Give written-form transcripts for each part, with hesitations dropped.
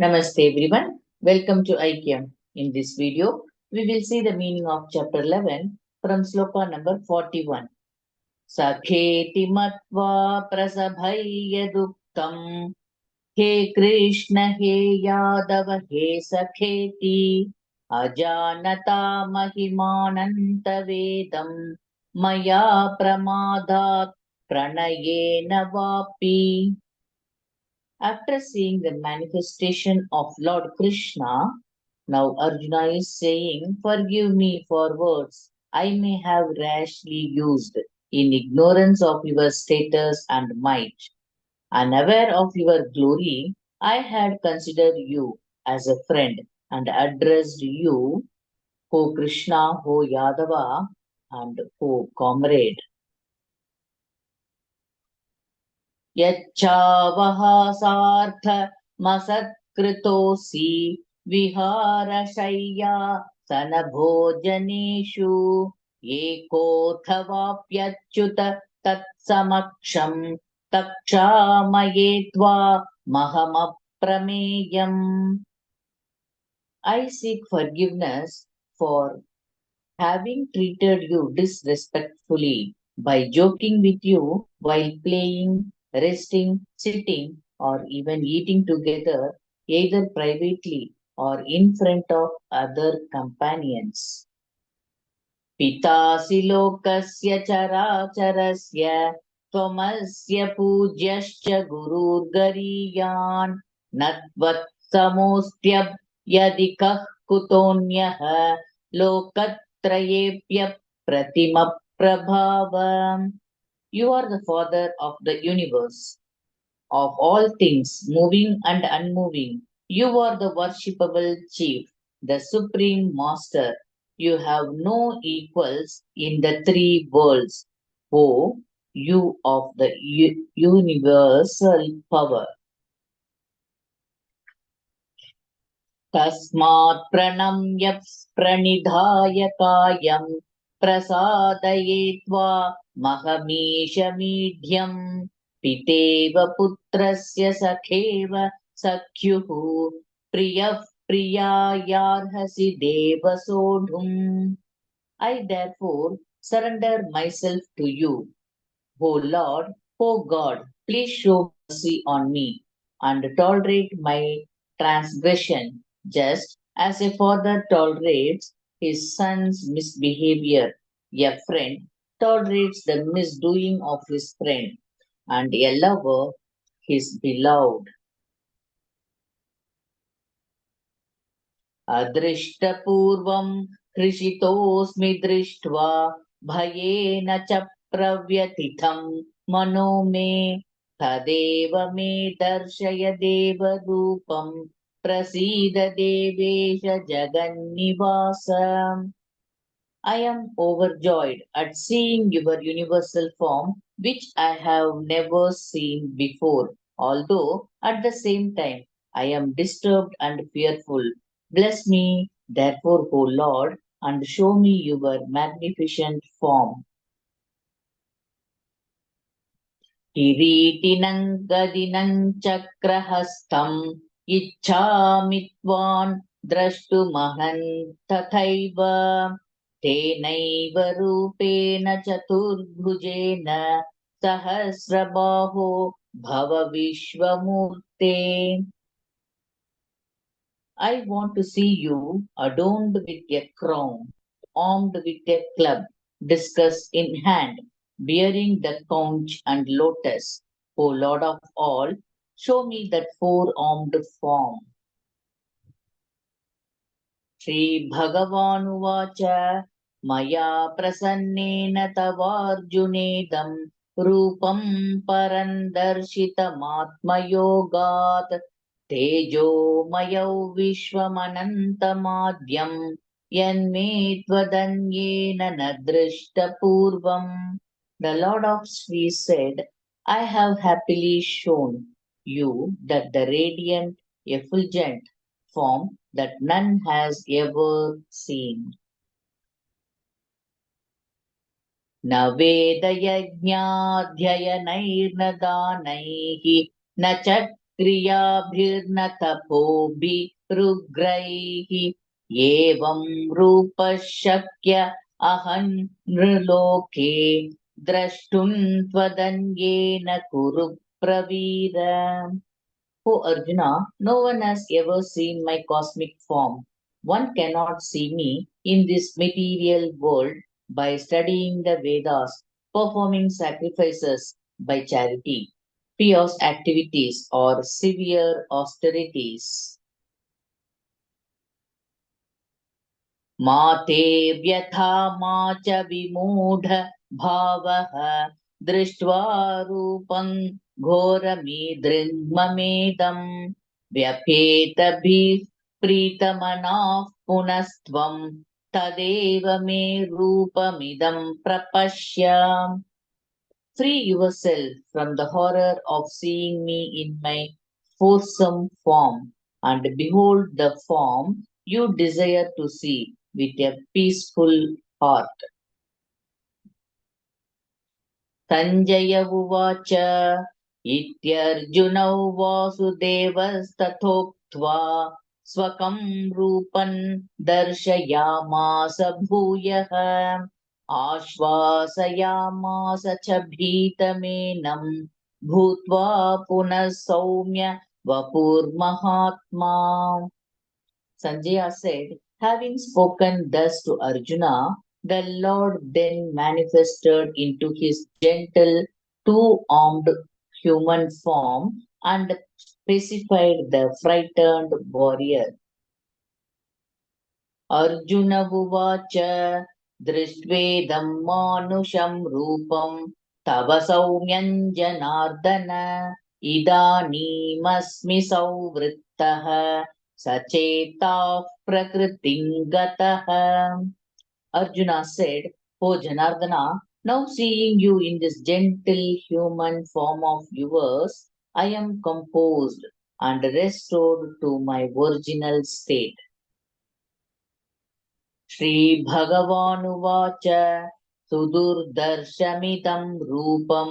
Namaste everyone. Welcome to IKEM. In this video, we will see the meaning of chapter 11 from sloka number 41. Sakheti matva prasabhayyaduktam He Krishna He Yadava He Sakheti Ajanata Mahimananta Vedam Maya Pramadat Pranayena Vapi. After seeing the manifestation of Lord Krishna, now Arjuna is saying, Forgive me for words I may have rashly used in ignorance of your status and might. Unaware of your glory, I had considered you as a friend and addressed you, O Krishna, O Yadava, and O comrade. यच्चावहासार्थ मसत्कृतोऽसि विहारशय्या सनभोजनेषु एकोऽथवाप्यच्युत तत्समक्षम् तक्षामये त्वामहमप्रमेयम्. I seek forgiveness for having treated you disrespectfully by joking with you while playing, resting, sitting, or even eating together, either privately or in front of other companions. पितासि लोकस्य चराचरस्य त्वमस्य पूज्यश्च गुरुर्गरीयान् न त्वत्समोऽस्त्ययदि कः कुतोऽन्यः लोकत्रयेऽप्यप्रतिमप्रभावम्. You are the father of the universe, of all things, moving and unmoving. You are the worshipable chief, the supreme master. You have no equals in the three worlds. O you of the universal power. तस्मात् प्रणम्य प्रणिधाय कायं प्रसादये त्वामहमीश मीढ्यम् पितेव पुत्रस्य सखेव सख्युः प्रियः प्रियायार्हसि देव सोढुम्. I therefore surrender myself to you. O Lord, O God, please show mercy on me and tolerate my transgression, just as a father tolerates his son's misbehavior. A friend tolerates the misdoing of his friend, and a lover his beloved. अदृष्टपूर्वं हृषितोऽस्मि दृष्ट्वा भयेन च प्रव्यथितं मनो मे तदेव मे दर्शय देवरूपं प्रसीद देवेश जगन्निवास. I am overjoyed at seeing your universal form, which I have never seen before, although at the same time I am disturbed and fearful. Bless me, therefore, O Lord, and show me your magnificent form. किरीटिनं गदिनं चक्रहस्तं इच्छामि त्वां द्रष्टुमहं तथैव तेनैव रूपेण चतुर्भुजेन सहस्रबाहो भव विश्वमूर्ते. I want to see you adorned with a crown, armed with a club, discus in hand, bearing the conch and lotus. O Lord of all, show me that four-armed form. श्रीभगवानुवाच मया प्रसन्नेन तवार्जुनेदं रूपं परं दर्शितमात्मयोगात् तेजोमयौ विश्वमनन्तमाद्यं यन्मे त्वदन्येन न दृष्टपूर्वम्. The Lord of Sri said, I have happily shown you that the radiant, effulgent form that none has ever seen. न वेदयज्ञाध्ययनैर्न दानैः न च क्रियाभिर्न तपोभिरुग्रैः एवं रूपः शक्य अहं नृलोके द्रष्टुं त्वदन्येन कुरु प्रवीर. O Arjuna, no one has ever seen my cosmic form. One cannot see me in this material world by studying the Vedas, performing sacrifices by charity, pious activities, or severe austerities. माते व्यथा मा च विमूढ भावः दृष्ट्वा रूपं घोरमीदृग्ममेदम् व्यपेतभिः प्रीतमनाः पुनस्त्वं तदेव मे रूपमिदं प्रपश्य. Free yourself from the horror of seeing me in my foresome form, and behold the form you desire to see with a peaceful heart. Sanjaya Uvacha Ityarjunau Vasudevastatoktva Swakam Rupan Darshayamasa Bhuyaha Ashvasayamasa cha bhitamenam bhutva punah saumya vapur mahatma. Sanjaya said, having spoken thus to Arjuna, the Lord then manifested into his gentle two-armed human form and pacified the frightened warrior. Arjuna Uvacha दृष्ट्वेदं मानुषं रूपं तव सौम्यं जनार्दन इदानीमस्मि संवृत्तः सचेताः प्रकृतिं गतः. Arjuna said, O Janardana, now seeing you in this gentle human form of yours, I am composed and restored to my original state. Shri Bhagavanuvach Sudurdharshamitam Rupam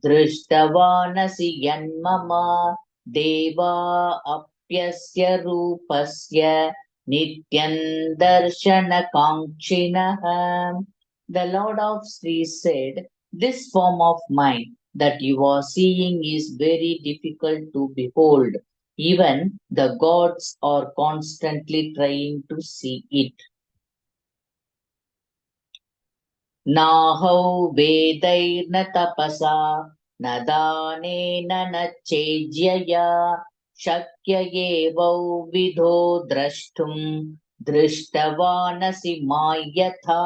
Drishtavanasi Yanmama Deva Apyasya Rupasya Nityan Darshana Kankshinaha. The Lord of Sri said, this form of mine that you are seeing is very difficult to behold. Even the gods are constantly trying to see it. नाहौ वेदैर्न तपसा न दानेन न चेज्यया शक्य एवौ विधो द्रष्टुं दृष्टवानसि मायथा.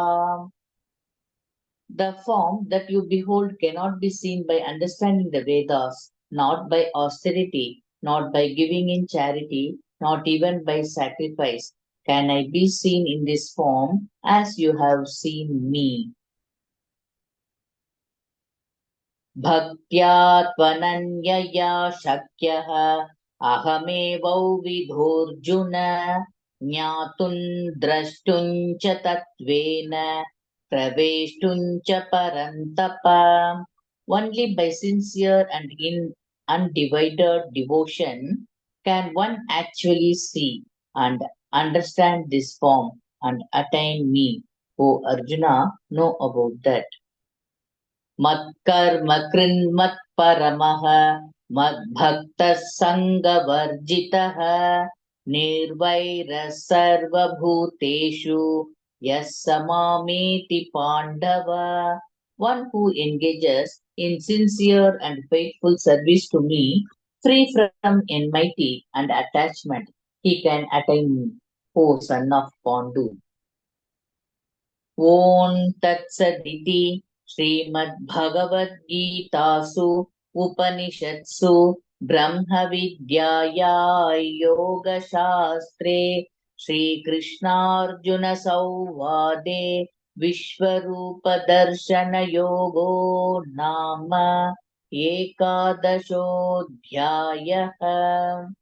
The form that you behold cannot be seen by understanding the Vedas, not by austerity, not by giving in charity, not even by sacrifice. Can I be seen in this form as you have seen me? Bhaktya tvananyaya shakyah ahamevau vidhorjuna jnatun drashtun cha tatvena praveshtun cha parantapa. Only by sincere and undivided devotion can one actually see and understand this form and attain me. O Arjuna, know about that. Matkarma krinmat paramaha madbhaktas sangavarjitaha nirvaira sarva bhuteshu yasamamiti pandava. One who engages in sincere and faithful service to me, free from enmity and attachment, he can attain me, O son of Pandu. Om Tat Saditi श्रीमद्भगवद्गीतासु उपनिषत्सु ब्रह्मविद्यायां योगशास्त्रे श्रीकृष्णार्जुनसंवादे विश्वरूपदर्शनयोगो नाम 11.